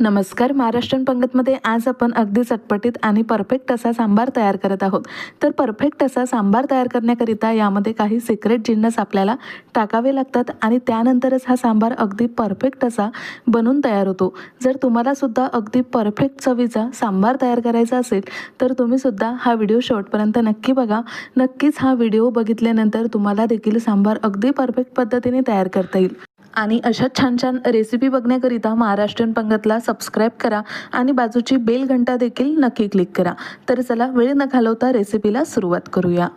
नमस्कार. महाराष्ट्रीयन पंगतमध्ये आज आपण अगदी चटपटीत आणि परफेक्ट असा सांबार तयार करत आहोत. तर परफेक्ट असा सांबार तयार करण्याकरिता यामध्ये काही सिक्रेट जिन्नस आपल्याला टाकावे लागतात आणि त्यानंतरच हा सांबार अगदी परफेक्ट असा बनून तयार होतो. जर तुम्हाला सुद्धा अगदी परफेक्ट चवीचा सांबार तयार करायचा असेल तर तुम्ही सुद्धा हा व्हिडिओ शेवटपर्यंत नक्की बघा. नक्कीच हा व्हिडिओ बघितल्यानंतर तुम्हाला देखील सांबार अगदी परफेक्ट पद्धतीने तयार करता येईल. आणि अशा छान छान रेसिपी बघण्याकरिता महाराष्ट्रीयन पंगतला सबस्क्राईब करा आणि बाजूची बेल घंटा देखील नक्की क्लिक करा. तर चला वेळ न घालवता रेसिपीला सुरुवात करूया.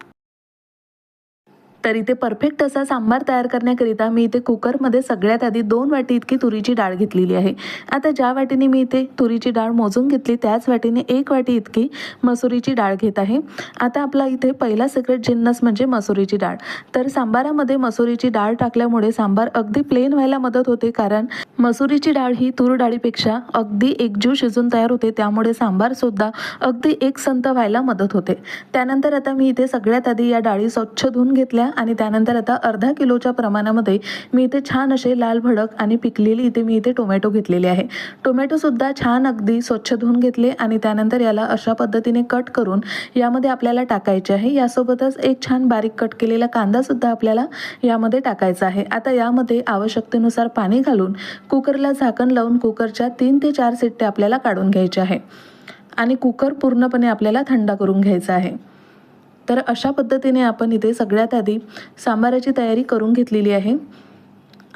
तर इथे परफेक्ट असा सांबार तयार करण्याकरिता मी इथे कुकरमध्ये सगळ्यात आधी 2 वाटी इतकी तुरीची डाळ घेतलेली आहे. आता ज्या वाटीने मी इथे तुरीची डाळ मोजून घेतली त्याच वाटीने 1 वाटी इतकी मसुरीची डाळ घेत आहे. आता आपला इथे पहिला सिक्रेट जिन्नस म्हणजे मसुरीची डाळ. तर सांबारामध्ये मसुरीची डाळ टाकल्यामुळे सांबार अगदी प्लेन व्हायला मदत होते, कारण मसुरीची डाळ ही तूर डाळीपेक्षा अगदी एकजीव शिजून तयार होते, त्यामुळे सांबार सुद्धा अगदी एकसंत व्हायला मदत होते. त्यानंतर आता मी इथे सगळ्यात आधी या डाळी स्वच्छ धुवून घेतल्या आणि त्यानंतर आता अर्धा किलोच्या प्रमाणामध्ये मी इथे छान असे लाल भडक आणि पिकलेली इथे मी इथे टोमॅटो घेतलेले आहे. टोमॅटो सुद्धा छान अगदी स्वच्छ धुवून घेतले आणि त्यानंतर याला अशा पद्धतीने कट करून यामध्ये आपल्याला टाकायचे आहे. यासोबतच एक छान बारीक कट केलेला कांदा सुद्धा आपल्याला यामध्ये टाकायचा आहे. आता यामध्ये आवश्यकतेनुसार पाणी घालून कुकरला झाकण लावून कुकरच्या 3 ते 4 शिट्ट्या आपल्याला काढून घ्यायच्या आहे आणि कुकर पूर्णपणे आपल्याला थंड करून घ्यायचा आहे. तर अशा पद्धतीने आपण इथे सगळ्यात आधी सांबाराची तयारी करून घेतलेली आहे.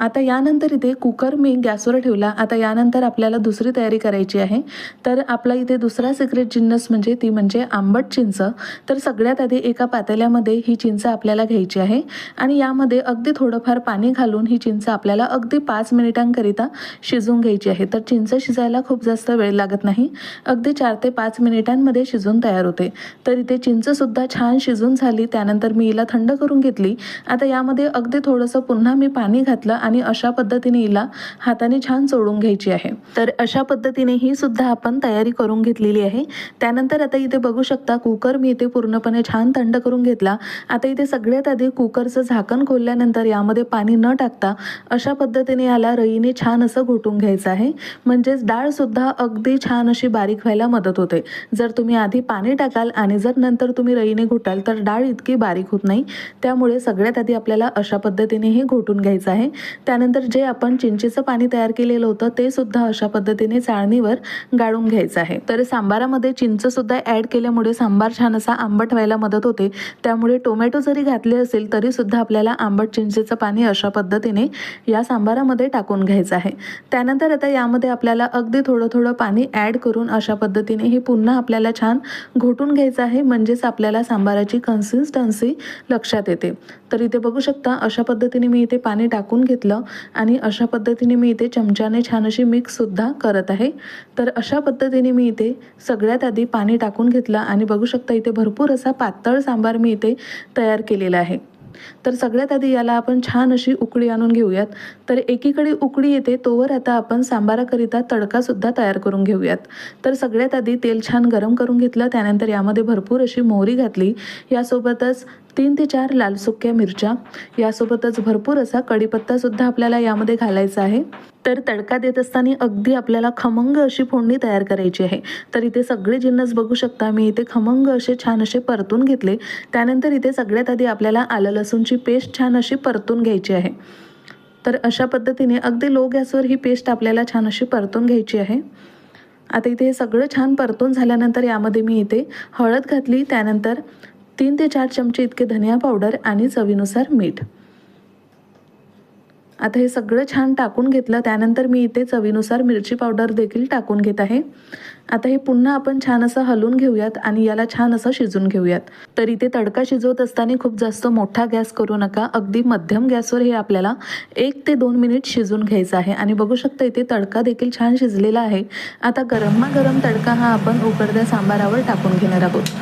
आता यानंतर इथे कुकर मी गॅसवर ठेवला. आता यानंतर आपल्याला दुसरी तयारी करायची आहे. तर आपला इथे दुसरा सिक्रेट जिन्नस म्हणजे आंबट चिंच. तर सगळ्यात आधी एका पातेल्यामध्ये ही चिंच आपल्याला घ्यायची आहे आणि यामध्ये अगदी थोडंफार पाणी घालून ही चिंच आपल्याला अगदी 5 मिनिटांकरिता शिजवून घ्यायची आहे. तर चिंच शिजायला खूप जास्त वेळ लागत नाही, अगदी 4 ते 5 मिनिटांमध्ये शिजून तयार होते. तर इथे चिंचसुद्धा छान शिजून झाली. त्यानंतर मी हिला थंड करून घेतली. आता यामध्ये अगदी थोडंसं पुन्हा मी पाणी घातलं आणि अशा पद्धतीने हिला हाताने छान चोळून घ्यायची आहे. तर अशा पद्धतीने ही सुद्धा आपण तयारी करून घेतलेली आहे. त्यानंतर आता इथे बघू शकता कुकर मी इथे पूर्णपणे छान थंड करून घेतला. आता इथे सगळ्यात आधी कुकरचं झाकण खोलल्यानंतर यामध्ये पाणी न टाकता अशा पद्धतीने याला रईने छान असं घोटून घ्यायचं आहे, म्हणजेच डाळ सुद्धा अगदी छान अशी बारीक व्हायला मदत होते. जर तुम्ही आधी पाणी टाकाल आणि जर नंतर तुम्ही रईने घोटाल तर डाळ इतकी बारीक होत नाही. त्यामुळे सगळ्यात आधी आपल्याला अशा पद्धतीने हे घोटून घ्यायचं आहे. त्यानंतर जे आपण चिंचेचं पाणी तयार केलेलं होतं ते सुद्धा अशा पद्धतीने चाळणीवर गाळून घ्यायचं आहे. तर सांबारामध्ये चिंच सुद्धा ॲड केल्यामुळे सांबार छान असा आंबट व्हायला मदत होते. त्यामुळे टोमॅटो जरी घातले असेल तरी सुद्धा आपल्याला आंबट चिंचेचं पाणी अशा पद्धतीने या सांबारामध्ये टाकून घ्यायचं आहे. त्यानंतर आता यामध्ये आपल्याला अगदी थोडं थोडं पाणी ॲड करून अशा पद्धतीने हे पुन्हा आपल्याला छान घोटून घ्यायचं आहे, म्हणजेच आपल्याला सांबाराची कन्सिस्टन्सी लक्षात येते. तर इथे बघू शकता अशा पद्धतीने मी इथे पाणी टाकून घेतलं आणि अशा पद्धतीने मी इथे चमच्याने छान अशी मिक्स सुद्धा करत आहे. तर अशा पद्धतीने मी इथे सगळ्यात आधी पाणी टाकून घेतलं आणि बघू शकता इथे भरपूर असा पातळ सांबार मी इथे तयार केलेला आहे. तर सगळ्यात आधी याला आपण छान अशी उकळी आणून घेऊयात. तर एकीकडे उकळी येते तोवर आता आपण सांबाराकरिता तडकासुद्धा तयार करून घेऊयात. तर सगळ्यात आधी तेल छान गरम करून घेतलं. त्यानंतर यामध्ये भरपूर अशी मोहरी घातली. यासोबतच 3 ते 4 लाल सुक्या मिरच्या, यासोबतच भरपूर असा कढीपत्तासुद्धा आपल्याला यामध्ये घालायचा आहे. तर तडका देत असताना अगदी आपल्याला खमंग अशी फोडणी तयार करायची आहे. तर इथे सगळे जिन्नस बघू शकता मी इथे खमंग असे छान असे परतून घेतले. त्यानंतर इथे सगळ्यात आधी आपल्याला आलं लसूणची पेस्ट छान अशी परतून घ्यायची आहे. तर अशा पद्धतीने अगदी लो गॅसवर ही पेस्ट आपल्याला छान अशी परतून घ्यायची आहे. आता इथे हे सगळं छान परतून झाल्यानंतर यामध्ये मी इथे हळद घातली. त्यानंतर 3 ते 4 चमचे इतके धनिया पावडर आणि चवीनुसार मीठ. आता हे सगळं छान टाकून घेतलं. त्यानंतर मी इथे चवीनुसार मिरची पावडर देखील टाकून घेत आहे. आता हे पुन्हा आपण छान असं हलवून घेऊयात आणि याला छान असं शिजून घेऊयात. तर इथे तडका शिजवत असताना खूप जास्त मोठा गॅस करू नका, अगदी मध्यम गॅसवर हे आपल्याला 1 ते 2 मिनिट शिजून घ्यायचं आहे. आणि बघू शकता इथे तडका देखील छान शिजलेला आहे. आता गरमागरम तडका हा आपण उकडत्या सांबारावर टाकून घेणार आहोत.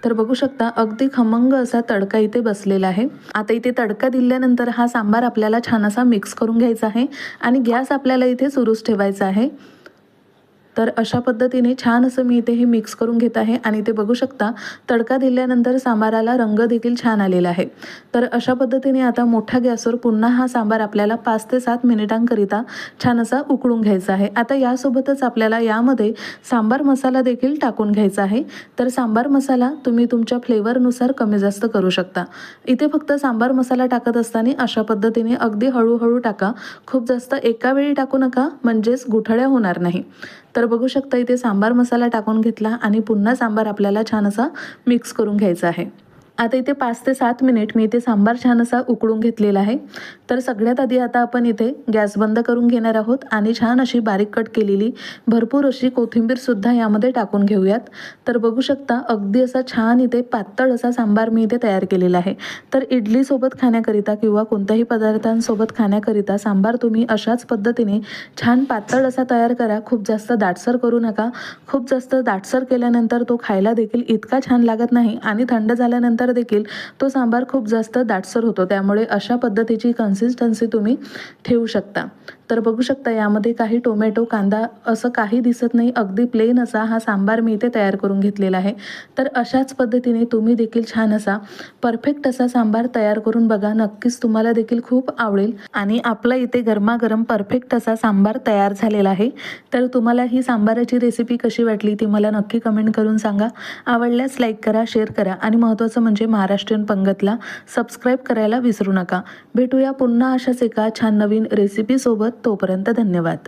तर बघू शकता अगदी खमंग असा तडका इथे बसलेला आहे. आता इथे तडका दिल्यानंतर हा सांबार आपल्याला छान असा मिक्स करून घ्यायचा आहे आणि गॅस आपल्याला इथे सुरूच ठेवायचा आहे. तर अशा पद्धतीने छान असं मी इथे हे मिक्स करून घेत आहे आणि ते बघू शकता तडका दिल्यानंतर सांबाराला रंग देखील छान आलेला आहे। तर अशा पद्धतीने आता मोठ्या गॅसवर पुन्हा हा सांबार आपल्याला 5 ते 7 मिनिटांकरिता छान असा उकळून घ्यायचा आहे। आता यासोबतच आपल्याला यामध्ये सांबार मसाला देखील टाकून घ्यायचा आहे। तर सांबार मसाला तुम्ही तुमच्या फ्लेवरनुसार कमी जास्त करू शकता। इथे फक्त सांबार मसाला टाकत असताना अशा पद्धतीने अगदी हळूहळू टाका, खूप जास्त एका वेळी टाकू नका म्हणजेच गुठळ्या होणार नाही। तर बघू शकता इथे सांबार मसाला टाकून घेतला आणि पुन्हा सांबार आपल्याला छान असा मिक्स करून घ्यायचा आहे। आता इथे 5 ते 7 मिनिट मी इथे सांबार छान असा उकळून घेतलेला आहे। तर सगळ्यात आधी आता आपण इथे गॅस बंद करून घेणार आहोत आणि छान अशी बारीक कट केलेली भरपूर अशी कोथिंबीर सुद्धा यामध्ये टाकून घेऊयात। तर बघू शकता अगदी असा छान इथे पातळ असा सांबार मी इथे तयार केलेला आहे। तर इडली सोबत खाण्याकरिता किंवा कोणत्याही पदार्थांसोबत खाण्याकरिता सांबार तुम्ही अशाच पद्धतीने छान पातळ असा तयार करा। खूप जास्त दाटसर करू नका, खूप जास्त दाटसर केल्यानंतर तो खायला देखील इतका छान लागत नाही आणि थंड झाल्यानंतर देखील तो सांबार खूप जास्त दाटसर होतो। त्यामुळे अशा पद्धतीची कन्सिस्टन्सी तुम्ही ठेवू शकता। तर बघू शकता यामध्ये काही टोमॅटो कांदा असं काही दिसत नाही, अगदी प्लेन असा हा सांबार मी इथे तयार करून घेतलेला आहे। तर अशाच पद्धतीने तुम्ही देखील छान असा परफेक्ट असा सांबार तयार करून बघा, नक्कीच तुम्हाला देखील खूप आवडेल। आणि आपला इथे गरमागरम परफेक्ट असा सांबार तयार झालेला आहे। तर तुम्हाला ही सांबाराची रेसिपी कशी वाटली ती मला नक्की कमेंट करून सांगा। आवडल्यास लाईक करा, शेअर करा आणि महत्त्वाचं म्हणजे महाराष्ट्रीयन पंगतला सबस्क्राईब करायला विसरू नका। भेटूया पुन्हा अशाच एका छान नवीन रेसिपी सोबत, तोपर्यंत धन्यवाद।